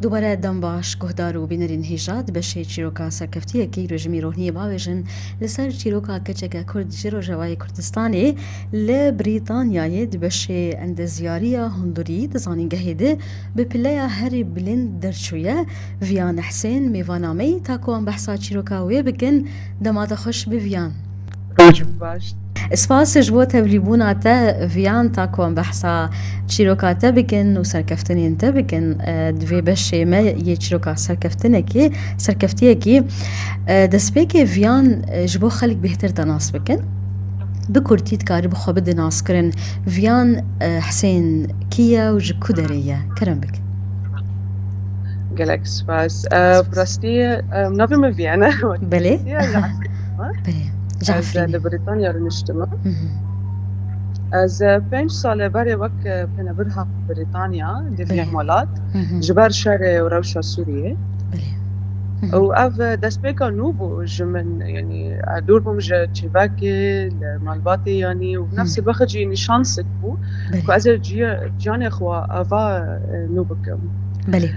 دوباره دم باش گهدار و بینرین هیجاد بشه چیروکا سرکفتیه که رژیمی روحنی باویجن لسر چیروکا کچکا کرد جیرو جوای کردستانی لبریتانیای بشه اندزیاریا هندوری دزانین گهیده به پلیا هری بلند درچویه ویان حسین میوانامی تاکو ام بحثا چیروکا وی بکن دماغ خوش بویان باش سپاس جبو تبلیبونا تا ویان تاکو ام بحثا چیروکا تا بکن و سرکفتنین تا بکن دوی بشه ما یه چیروکا سرکفتیه کی دسپه که ویان جبو خلق بهتر تناس بکن بکرتید کاری بخوا بده ناس کرن ویان حسین کیا و جکو داریه کرم بک قالك سباس براستی نوی مفيانا بله بله از جعفرینه لبريطانيا رنشتما از 5 سال برای وقت پنا برها بريطانيا دي في مولات جبار شهر وروشة سورية بله و اف دسبيكا نوبو جمن يعني ادور بمجا تشيباكي مالباتي يعني وبنفس الوقت يعني شانسك بو كو از جياني اخوا افا نوبكم بله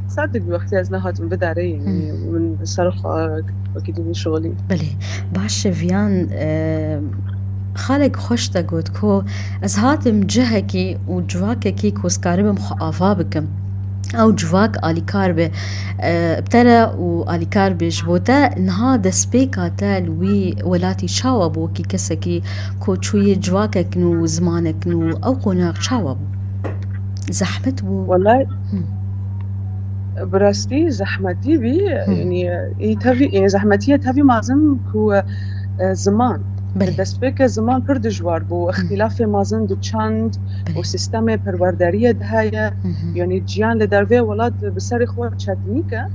صدق وقتی از نهات بداره يعني من صرخة اكيد من شغلي بله باش ویان خالق خوش تا گوت کو از هاتم جهکی و جواککی کوسکاربم خافا بکم او جواک آلیکار به بتره و آلیکار به جبوتا نها دسپیکاتا لوی ولاتی چاوا بو کی کسکی کو چوی جواکک نو زمانک نو او قناق چاوا بو زحمت بو والله براستی زحمتی بی يعني تافي يعني زحمتية تافي مازن كو زمان دسبك زمان پر دجوار بو اختلاف مازن دو چند و سیستم پرورداری دهاية يعني جيان لدروي ولاد بسر خواه چدنيكا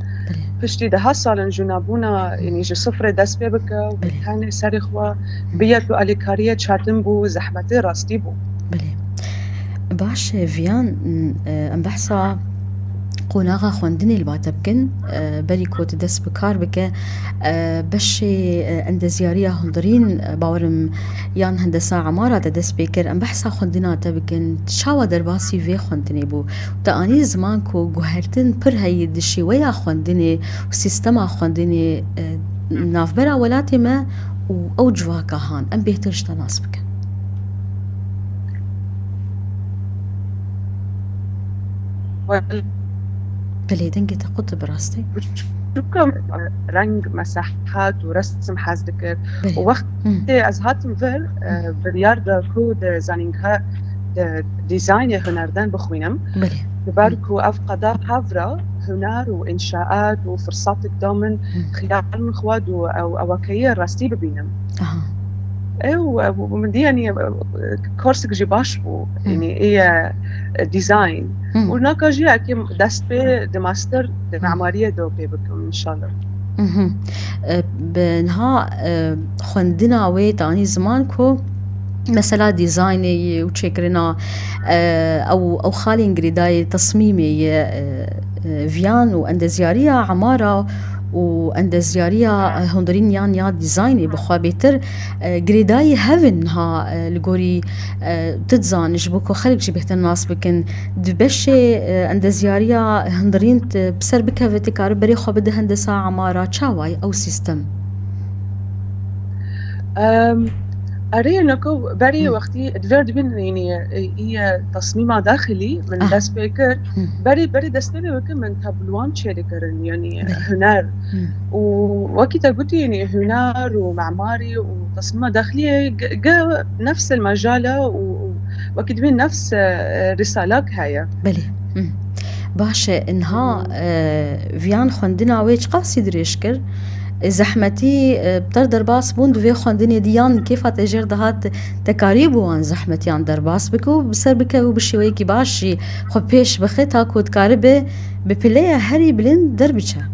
پشتی 10 سال جنابونا يعني جو صفر دست بکا و بتاني سر خواه بيت لو الیکاریه چتن بو زحمتی راستی بو بله باش ویان ام بحثا قناغا خوندني الباتا بكن بري كوت دس بكار بك بشي اندزياريا هندرين باورم يان هندسا عمارة دس بكر ام بحثا خوندنا تبكن شاوا درباسي في خوندني بو تاني زمان كو جوهرتن پر هي دشي ويا خوندني وسيستما خوندني نافبرا ولاتي ما او جواكا هان ام بيهترش تناس بكن بله دنگی تقط براستي شو رنگ مساحات ورسم حزدكر ووقت از هاتم فر بريار دا كود زانينها ديزاين هنردن بخوينم بباركو أفقدا حفرة هنر وإنشاءات وفرصات الدومن خلال مخواد أو كيه راستي ببينم ومن دي يعني كورسك جيباش بو يعني هي ديزاين وناكا جي اكي دست بي دي ماستر دي معمارية دو بي بكم ان شاء الله بنها خوندنا وي تاني زمان كو مثلا ديزايني وتشكرنا او خالي انجريداي تصميمي فيان واندزياريا عمارة واندزياريا هندرين يان يا ديزايني بخوا بيتر جريداي هافن ها لغوري تتزان جبوكو خلق جبهت الناس بكن دبشي اندزياريا هندرين بسر بكا فتكار بري خوا بده هندسة عمارة تشاواي او سيستم أري نكو بري وقتي دفرد بين يعني هي تصميم داخلي من داس بيكر بري داس بيكر من تابلوان شركرن يعني هنر ووقتها قلت يعني هنر ومعماري وتصميم داخلي جا نفس المجال ووقت بين نفس رسالك هيا بلي باشا انها فيان خوندنا ويش قاسي دريشكر زحمتي بتر درباس بون دوی خوندنی دیان كيف تجر دهات تكاريب وان زحمتيان درباس بكو بسر بكو بشوي كي باشي خو پیش بخيتا كود كاربه بپليا هري بلند دربچه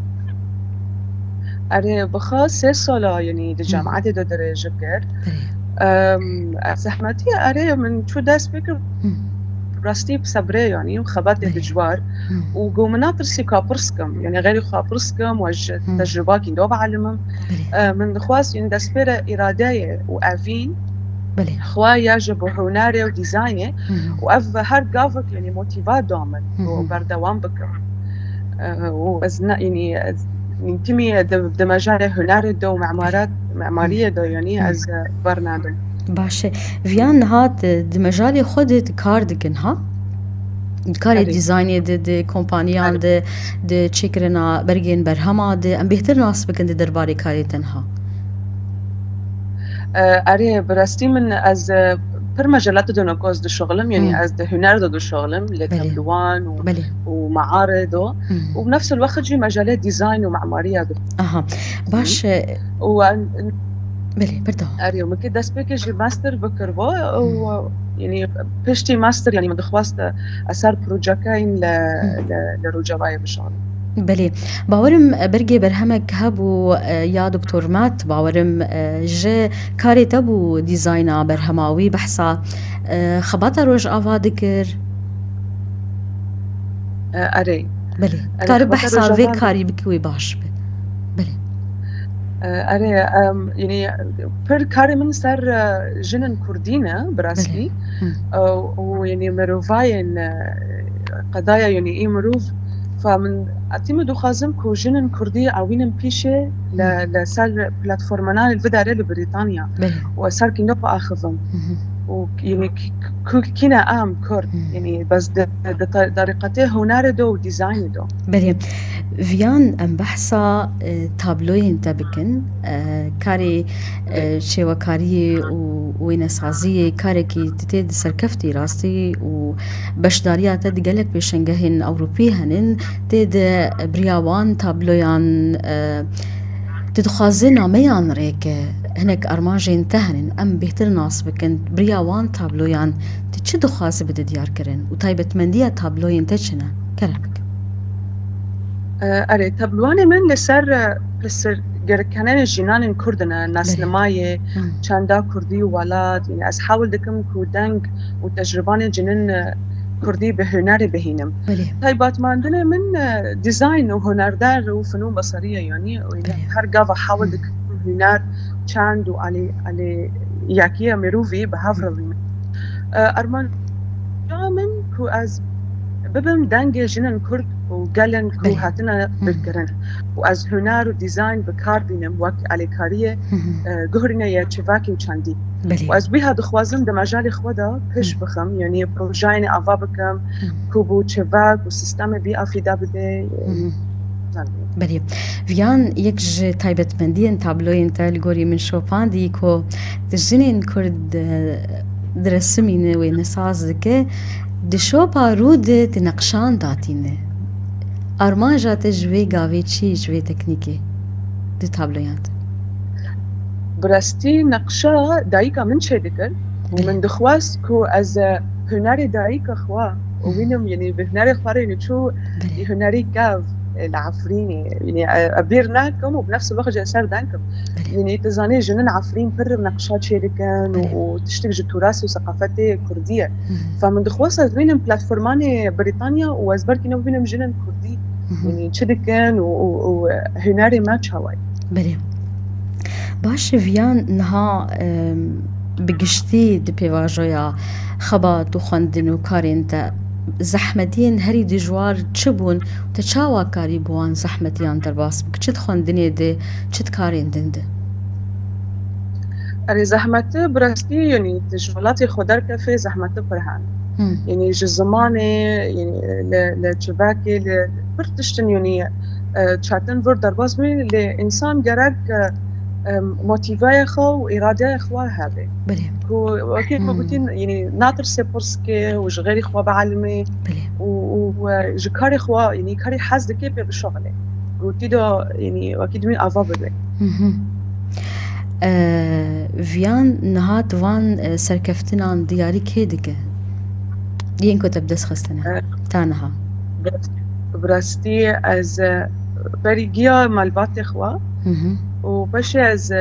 أري بخا 3 سالا يعني دي جامعات دو درجة كر زحمتي أري من شو داس بكر راستي بصبري يعني وخباتي بجوار وقو مناطر سيكا برسكم يعني غير خوا برسكم وج تجربات كي دوب علمهم من خواس يعني دسبيرة إرادية وأفين خوا يجب هناري وديزايني وأف هر قافك يعني موتيفات دومن وبردوان بكم وأزنا يعني ننتمي دمجال هنر دو معمارات معمارية دو يعني از برنادو باشه ویان هات دمجالی خودت کار دکن ها کاری دیزاینی ده کمپانیان ده چیکرنا برگین برهما ده ام بهتر ناس بکن ده درباره کاری تنها اره براستی من از پر مجالات دو نقاز دو شغلم يعني از ده هنر دو شغلم لتابلوان ومعارض وبنفس الوقت جي مجالات ديزاين ومعمارية دو باش بلي برضه اريو ممكن داس بيكج ماستر بكربو يعني بيشتي ماستر يعني مدخواست اثار بروجاكاين لرجواي بشغل بلي باورم برگی برهمك هبو يا دكتور مات باورم جه كاري تبو ديزاينا برهماوي بحثا خباتا روج آوا دكر اري بلي كاري بحثا في كاري بكوي باش بلي اري يعني بر كاري من صار جنن كردينا براسلي ويعني مروفاين قضايا يعني ايه مروف فمن اعتمدوا خازم كو جنن كردي عوين بيشه لسال بلاتفورمنا الفيداري لبريطانيا وصار كينوبا اخذهم ويعني كينا ام كرد يعني بس طريقته هناردو وديزايندو بلي فيان ام بحثا تابلوين تبكن كاري شوكاري ونسازي كاري كي تتد سركفتي راستي وبشداريا تد قالك بشنجهن اوروبي هنن تد برياوان تابلويان تدخازنا ميان ريك هناك ارماجين تهنن ام بهتر ناس بكن برياوان تابلويان تشدو خاص بده ديار كرن وطيبت منديا تابلوين تشنا كلامك اري تابلواني من لسر كانان الجنان كردنا ناس نماية چاندا كردي وولاد يعني از حاول دكم كودنگ وتجربان جنن كردي بهنر بهينم طيبات ما عندنا من ديزاين وهنردار وفنون بصرية يعني هر قافة حاول دكم هنر چاند وعلي ياكيا مروفي بهافرلي ارمان من كو از ببم دنگ جنن كرد وقالن كو هاتنا بالكرن وأز هنر وديزاين بكار بينم وقت على كارية جهرنا يا شفاكي وشاندي وأز بيها دخوازم ده مجال خوادا بيش بخم يعني بروجاين أفابكم كوبو شفاك وسيستم بي أفيدا بده بلي فيان يكج تايبت بندين تابلوين تالغوري من شوبان ديكو تجنين كرد درسمين ونساز دكه دشو بارود تنقشان داتينه ارمانجا تجوي قاوي چي جوي تكنيكي دي تابلويات برستي نقشا دايكا من شدكر ومن دخواس كو از هنري دايكا خوا وينم يعني بهنري خواري نشو هنري كاف العفريني يعني أبيرناكم وبنفس الوقت جسر دانكم يعني تزاني جنن عفرين بر نقشات شركان وتشتغل تراثي وثقافتي كردية فمن دخوصة بينهم بلاتفورماني بريطانيا وازبركي بينهم جنن كردي يعني شركان وهناري ماتش هواي بلي باش فيان نها بقشتي دي بيواجويا خبات وخندن وكارين تا زحمتين هري دي جوار تشبون تشاوا كاري بوان زحمتيان درباس بك چت خوندني دي چت كارين دنده اري زحمته برستي يعني تجولاتي خدر كفي زحمته برهان يعني جزماني يعني لچواكي لبرتشتن يعني چاتن ور درباس بي لإنسان جرق موتيفاي خو وإرادة خوا هذا بلي وكيف ما قلتين يعني ناطر سيبورسكي وجغيري خوا بعلمي وجكاري خوا يعني كاري حاز كيف بالشغله قلتي له يعني واكيد مين افابل فيان نهات وان سركفتنا دياري كيدك دي انكو تبدس خستنا تانها براستي از بريجيا مالبات خوا وباش از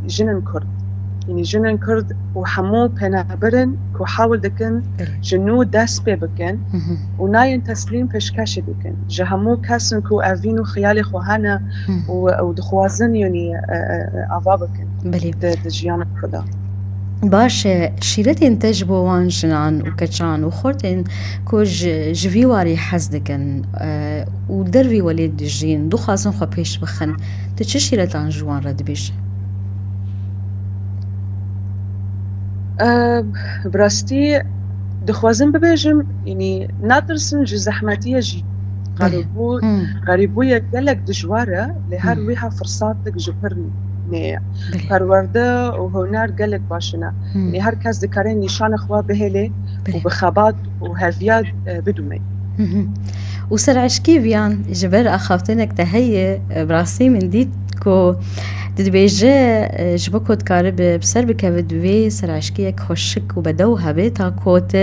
جنن كرد يعني جنن كرد وحمو بنابرن كو حاول دكن جنو داس بكن وناين تسليم بشكاش بكن جهمو كاسن كو افينو خيالي خوهانا ودخوازن يعني افابكن بلي دجيانا كردا باشه شیرتین تج بو وان جنان و کچان و خورتین کو جوی واری حز دکن و دروی ولید دجین دو خازن خو پیش بخن ته چه شیرتان جوان رد بیشه براستي دخوازن ببيجم يعني ناترسن جي زحمتية جي غريبوية قالك دجوارة لهر ويها فرصاتك جبرني پرورده و هنر گلک باشنا یعنی هر کس دکاره نشان خوا بهله و بخابات و هفیاد بدومه و سرعشکی بیان جبر اخافتنک تهیه براسي من دید کو دبيجه جبكو تكارب بسر بكافدوي سرعشكيك خوشك وبدو هبيتا كوت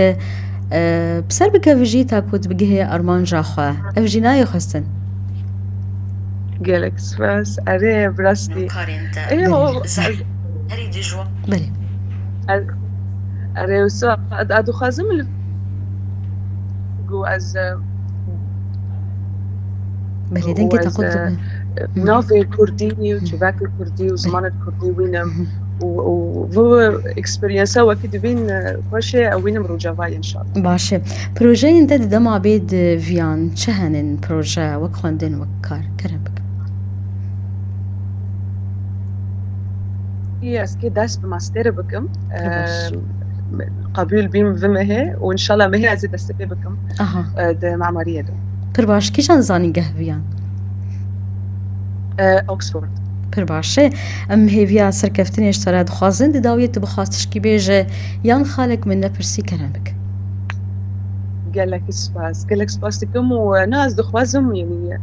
بسر بكافجي تا كوت بجيه أرمان جاخوا أفجيناي خستن قالك سفاس أري براستي أيوه أري دي جوا بلي أري وسا أدو خازم اللي جو از بلي دنكي تقول نوفي كردي وشباك الكردي وزمان الكردي وينم و اكسبيرينسا وكده بين كل شيء وينم روجافاي ان شاء الله باشه بروجي انت دما بيد فيان شهنن بروجا وكخوندن وكار كربك يس كي داس بماستر بكم قبول بيم فمه وان شاء الله مهي ازيد استفي بكم ده معماريه ده برباش كيشان زاني قهويان اوكسفورد پرباشه ام هیویا سرکفتنیش سره دخوازن داویت بخواستش کی بیجه یان خالق من نپرسی کرمک قالك سباس تكم وناس دخوازم يعني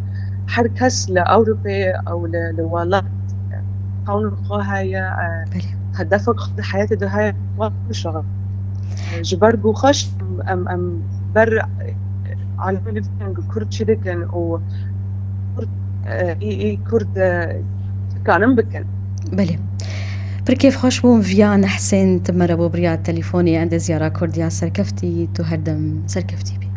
هر كس لأوروبي أو لوالات قانون هاي هدفك حياتي ده هاي شغل جبرجو خش أم بر على كرد شركن و كرد كانم بكن بله بركيف خوش بوم فيان حسين تمر ابو برياد تليفوني عند زيارة كرديا سركفتي تو هردم سركفتي بي